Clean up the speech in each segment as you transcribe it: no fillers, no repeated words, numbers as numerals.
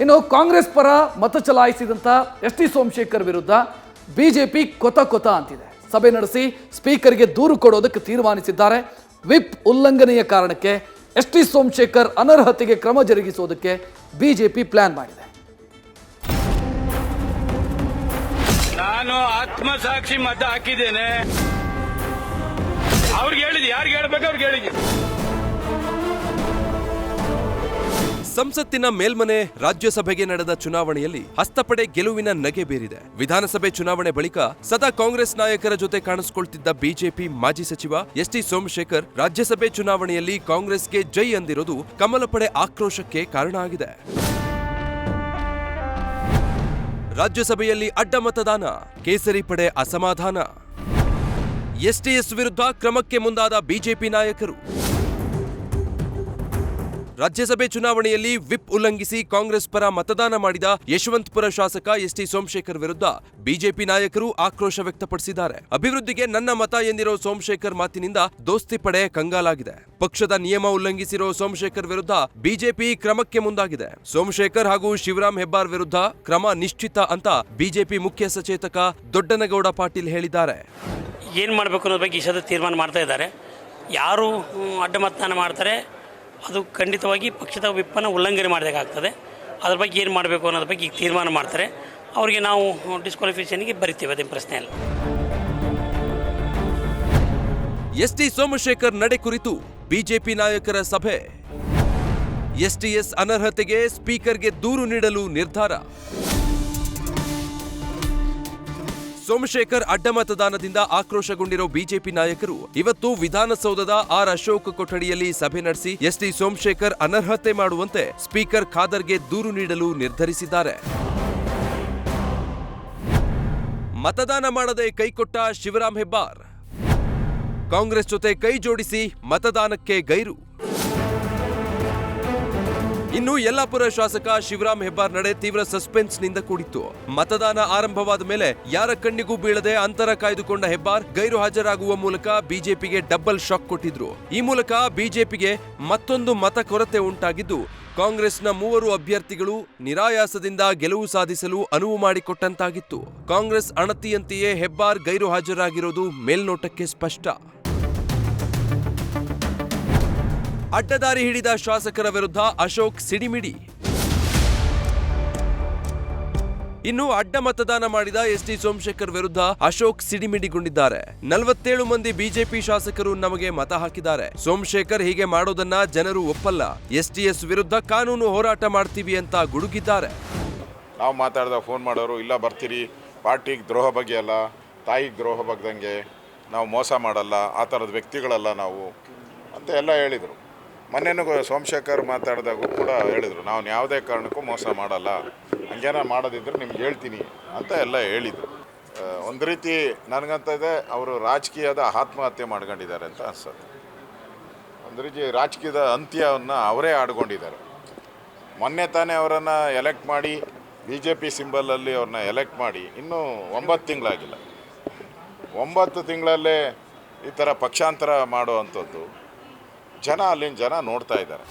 ಇನ್ನು ಕಾಂಗ್ರೆಸ್ ಪರ ಮತ ಚಲಾಯಿಸಿದಂಥ ಎಸ್ ಟಿ ಸೋಮಶೇಖರ್ ವಿರುದ್ಧ ಬಿಜೆಪಿ ಕೊತ ಅಂತಿದೆ. ಸಭೆ ನಡೆಸಿ ಸ್ಪೀಕರ್ಗೆ ದೂರು ಕೊಡೋದಕ್ಕೆ ತೀರ್ಮಾನಿಸಿದ್ದಾರೆ. ವಿಪ್ ಉಲ್ಲಂಘನೆಯ ಕಾರಣಕ್ಕೆ ಎಸ್ ಟಿ ಸೋಮಶೇಖರ್ ಅನರ್ಹತೆಗೆ ಕ್ರಮ ಜರುಗಿಸೋದಕ್ಕೆ ಬಿಜೆಪಿ ಪ್ಲಾನ್ ಮಾಡಿದೆ. ನಾನು ಆತ್ಮಸಾಕ್ಷಿ ಮತ ಹಾಕಿದ್ದೇನೆ. ಅವ್ರಿಗೆ ಹೇಳಿದ್ದೆ, ಯಾರಿಗೆ ಹೇಳ್ಬೇಕು ಅವ್ರಿಗೆ ಹೇಳಿದ್ದೆ. ಸಂಸತ್ತಿನ ಮೇಲ್ಮನೆ ರಾಜ್ಯಸಭೆಗೆ ನಡೆದ ಚುನಾವಣೆಯಲ್ಲಿ ಹಸ್ತಪಡೆ ಗೆಲುವಿನ ನಗೆ ಬೀರಿದೆ. ವಿಧಾನಸಭೆ ಚುನಾವಣೆ ಬಳಿಕ ಸದಾ ಕಾಂಗ್ರೆಸ್ ನಾಯಕರ ಜೊತೆ ಕಾಣಿಸಿಕೊಳ್ತಿದ್ದ ಬಿಜೆಪಿ ಮಾಜಿ ಸಚಿವ ಎಸ್ ಟಿ ಸೋಮಶೇಖರ್ ರಾಜ್ಯಸಭೆ ಚುನಾವಣೆಯಲ್ಲಿ ಕಾಂಗ್ರೆಸ್ಗೆ ಜೈ ಅಂದಿರೋದು ಕಮಲ ಪಡೆ ಆಕ್ರೋಶಕ್ಕೆ ಕಾರಣ ಆಗಿದೆ. ರಾಜ್ಯಸಭೆಯಲ್ಲಿ ಅಡ್ಡ ಮತದಾನ, ಕೇಸರಿ ಪಡೆ ಅಸಮಾಧಾನ. ಎಸ್ಟಿಎಸ್ ವಿರುದ್ಧ ಕ್ರಮಕ್ಕೆ ಮುಂದಾದ ಬಿಜೆಪಿ ನಾಯಕರು. ರಾಜ್ಯಸಭೆ ಚುನಾವಣೆಯಲ್ಲಿ ವಿಪ್ ಉಲ್ಲಂಘಿಸಿ ಕಾಂಗ್ರೆಸ್ ಪರ ಮತದಾನ ಮಾಡಿದ ಯಶವಂತಪುರ ಶಾಸಕ ಎಸ್ ಟಿ ಸೋಮಶೇಖರ್ ವಿರುದ್ಧ ಬಿಜೆಪಿ ನಾಯಕರು ಆಕ್ರೋಶ ವ್ಯಕ್ತಪಡಿಸಿದ್ದಾರೆ. ಅಭಿವೃದ್ಧಿಗೆ ನನ್ನ ಮತ ಎಂದಿರೋ ಸೋಮಶೇಖರ್ ಮಾತಿನಿಂದ ದೋಸ್ತಿ ಪಡೆ ಕಂಗಾಲಾಗಿದೆ. ಪಕ್ಷದ ನಿಯಮ ಉಲ್ಲಂಘಿಸಿರೋ ಸೋಮಶೇಖರ್ ವಿರುದ್ಧ ಬಿಜೆಪಿ ಕ್ರಮಕ್ಕೆ ಮುಂದಾಗಿದೆ. ಸೋಮಶೇಖರ್ ಹಾಗೂ ಶಿವರಾಮ್ ಹೆಬ್ಬಾರ್ ವಿರುದ್ಧ ಕ್ರಮ ನಿಶ್ಚಿತ ಅಂತ ಬಿಜೆಪಿ ಮುಖ್ಯ ಸಚೇತಕ ದೊಡ್ಡನಗೌಡ ಪಾಟೀಲ್ ಹೇಳಿದ್ದಾರೆ. ಏನು ಮಾಡಬೇಕು ಅನ್ನೋದ್ರ ಬಗ್ಗೆ ಈ ಸದ ತೀರ್ಮಾನ ಮಾಡ್ತಾ ಇದ್ದಾರೆ. ಯಾರು ಅಡ್ಡ ಮತದಾನ ಮಾಡ್ತಾರೆ ಅದು ಖಂಡಿತವಾಗಿ ಪಕ್ಷದ ವಿಪ್ಪನ್ನು ಉಲ್ಲಂಘನೆ ಮಾಡಬೇಕಾಗ್ತದೆ. ಅದ್ರ ಬಗ್ಗೆ ಏನು ಮಾಡಬೇಕು ಅನ್ನೋದ್ರ ಬಗ್ಗೆ ಈಗ ತೀರ್ಮಾನ ಮಾಡ್ತಾರೆ. ಅವರಿಗೆ ನಾವು ಡಿಸ್ಕ್ವಾಲಿಫಿಕೇಷನ್ಗೆ ಬರಿತೀವಿ, ಅದೇನು ಪ್ರಶ್ನೆ ಅಲ್ಲ. ಎಸ್ ಟಿ ಸೋಮಶೇಖರ್ ನಡೆ ಕುರಿತು ಬಿಜೆಪಿ ನಾಯಕರ ಸಭೆ. ಎಸ್ಟಿಎಸ್ ಅನರ್ಹತೆಗೆ ಸ್ಪೀಕರ್ಗೆ ದೂರು ನೀಡಲು ನಿರ್ಧಾರ. ಸೋಮಶೇಖರ್ ಅಡ್ಡ ಮತದಾನದಿಂದ ಆಕ್ರೋಶಗೊಂಡಿರೋ ಬಿಜೆಪಿ ನಾಯಕರು ಇವತ್ತು ವಿಧಾನಸೌಧದ ಆರ್ ಅಶೋಕ್ ಕೊಠಡಿಯಲ್ಲಿ ಸಭೆ ನಡೆಸಿ ಎಸ್ ಟಿ ಸೋಮಶೇಖರ್ ಅನರ್ಹತೆ ಮಾಡುವಂತೆ ಸ್ಪೀಕರ್ ಖಾದರ್ಗೆ ದೂರು ನೀಡಲು ನಿರ್ಧರಿಸಿದ್ದಾರೆ. ಮತದಾನ ಮಾಡದೆ ಕೈಕೊಟ್ಟ ಶಿವರಾಮ್ ಹೆಬ್ಬಾರ್. ಕಾಂಗ್ರೆಸ್ ಜೊತೆ ಕೈ ಜೋಡಿಸಿ ಮತದಾನಕ್ಕೆ ಗೈರು. ಇನ್ನು ಯಲ್ಲಾಪುರ ಶಾಸಕ ಶಿವರಾಮ್ ಹೆಬ್ಬಾರ್ ನಡೆ ತೀವ್ರ ಸಸ್ಪೆನ್ಸ್ನಿಂದ ಕೂಡಿತ್ತು. ಮತದಾನ ಆರಂಭವಾದ ಮೇಲೆ ಯಾರ ಕಣ್ಣಿಗೂ ಬೀಳದೆ ಅಂತರ ಕಾಯ್ದುಕೊಂಡ ಹೆಬ್ಬಾರ್ ಗೈರು ಹಾಜರಾಗುವ ಮೂಲಕ ಬಿಜೆಪಿಗೆ ಡಬಲ್ ಶಾಕ್ ಕೊಟ್ಟಿದ್ರು. ಈ ಮೂಲಕ ಬಿಜೆಪಿಗೆ ಮತ್ತೊಂದು ಮತ ಕೊರತೆ ಉಂಟಾಗಿದ್ದು ಕಾಂಗ್ರೆಸ್ನ 3 ಅಭ್ಯರ್ಥಿಗಳು ನಿರಾಯಾಸದಿಂದ ಗೆಲುವು ಸಾಧಿಸಲು ಅನುವು ಮಾಡಿಕೊಟ್ಟಂತಾಗಿತ್ತು. ಕಾಂಗ್ರೆಸ್ ಅಣತಿಯಂತೆಯೇ ಹೆಬ್ಬಾರ್ ಗೈರು ಹಾಜರಾಗಿರೋದು ಮೇಲ್ನೋಟಕ್ಕೆ ಸ್ಪಷ್ಟ. ಅಡ್ಡದಾರಿ ಹಿಡಿದ ಶಾಸಕರ ವಿರುದ್ಧ ಅಶೋಕ್ ಸಿಡಿಮಿಡಿ. ಇನ್ನು ಅಡ್ಡ ಮತದಾನ ಮಾಡಿದ ಎಸ್ ಟಿ ಸೋಮಶೇಖರ್ ವಿರುದ್ಧ ಅಶೋಕ್ ಸಿಡಿಮಿಡಿಗೊಂಡಿದ್ದಾರೆ. 47 ಮಂದಿ ಬಿಜೆಪಿ ಶಾಸಕರು ನಮಗೆ ಮತ ಹಾಕಿದ್ದಾರೆ. ಸೋಮಶೇಖರ್ ಹೀಗೆ ಮಾಡೋದನ್ನ ಜನರು ಒಪ್ಪಲ್ಲ. ಎಸ್ಟಿಎಸ್ ವಿರುದ್ಧ ಕಾನೂನು ಹೋರಾಟ ಮಾಡ್ತೀವಿ ಅಂತ ಗುಡುಗಿದ್ದಾರೆ. ನಾವು ಮಾತಾಡಿದಾಗ ಫೋನ್ ಮಾಡೋರು, ಇಲ್ಲ ಬರ್ತೀರಿ, ಪಾರ್ಟಿಗೆ ದ್ರೋಹ ಬಗ್ಗೆ ಅಲ್ಲ, ತಾಯಿಗೆ ದ್ರೋಹ ಬಗ್ದಂಗೆ ನಾವು ಮೋಸ ಮಾಡಲ್ಲ, ಆ ಥರದ ವ್ಯಕ್ತಿಗಳಲ್ಲ ನಾವು ಅಂತ ಎಲ್ಲ ಹೇಳಿದರು. ಮೊನ್ನೆನೂ ಸೋಮಶೇಖರ್ ಮಾತಾಡಿದಾಗೂ ಕೂಡ ಹೇಳಿದರು, ನಾವು ಯಾವುದೇ ಕಾರಣಕ್ಕೂ ಮೋಸ ಮಾಡಲ್ಲ, ಹಂಗೇನ ಮಾಡೋದಿದ್ರೆ ನಿಮ್ಗೆ ಹೇಳ್ತೀನಿ ಅಂತ ಎಲ್ಲ ಹೇಳಿದರು. ಒಂದು ರೀತಿ ನನಗಂತ ಇದೆ, ಅವರು ರಾಜಕೀಯದ ಆತ್ಮಹತ್ಯೆ ಮಾಡ್ಕೊಂಡಿದ್ದಾರೆ ಅಂತ ಅನ್ಸುತ್ತೆ. ಒಂದು ರೀತಿ ರಾಜಕೀಯದ ಅಂತ್ಯವನ್ನು ಅವರೇ ಆಡ್ಕೊಂಡಿದ್ದಾರೆ. ಮೊನ್ನೆ ತಾನೇ ಅವರನ್ನು ಎಲೆಕ್ಟ್ ಮಾಡಿ BJP ಸಿಂಬಲಲ್ಲಿ ಅವ್ರನ್ನ ಎಲೆಕ್ಟ್ ಮಾಡಿ ಇನ್ನೂ 9 ತಿಂಗಳಾಗಿಲ್ಲ. 9 ತಿಂಗಳಲ್ಲೇ ಈ ಥರ ಪಕ್ಷಾಂತರ ಮಾಡೋ ಅಂಥದ್ದು ಅಲ್ಲಿನ ಜನ ನೋಡ್ತಾ ಇದ್ದಾರೆ.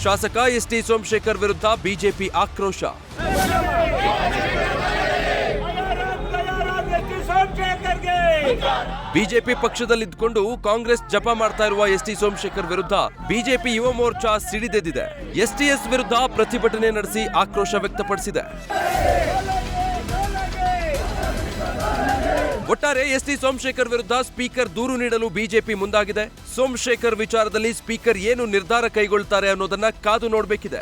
ಶಾಸಕ ಎಸ್ ಟಿ ಸೋಮಶೇಖರ್ ವಿರುದ್ಧ ಬಿಜೆಪಿ ಆಕ್ರೋಶ. ಬಿಜೆಪಿ ಪಕ್ಷದಲ್ಲಿದ್ದುಕೊಂಡು ಕಾಂಗ್ರೆಸ್ ಜಪ ಮಾಡ್ತಾ ಇರುವ ಎಸ್ ಟಿ ಸೋಮಶೇಖರ್ ವಿರುದ್ಧ ಬಿಜೆಪಿ ಯುವ ಮೋರ್ಚಾ ಸಿಡಿದೆದ್ದಿದೆ. ಎಸ್ಟಿಎಸ್ ವಿರುದ್ಧ ಪ್ರತಿಭಟನೆ ನಡೆಸಿ ಆಕ್ರೋಶ ವ್ಯಕ್ತಪಡಿಸಿದೆ. ಒಟ್ಟಾರೆ ಎಸ್ ಟಿ ಸೋಮಶೇಖರ್ ವಿರುದ್ಧ ಸ್ಪೀಕರ್ ದೂರು ನೀಡಲು ಬಿಜೆಪಿ ಮುಂದಾಗಿದೆ. ಸೋಮಶೇಖರ್ ವಿಚಾರದಲ್ಲಿ ಸ್ಪೀಕರ್ ಏನು ನಿರ್ಧಾರ ಕೈಗೊಳ್ತಾರೆ ಅನ್ನೋದನ್ನ ಕಾದು ನೋಡಬೇಕಿದೆ.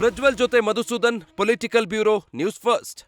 ಪ್ರಜ್ವಲ್ ಜೊತೆ Madhusudan, political bureau, news first.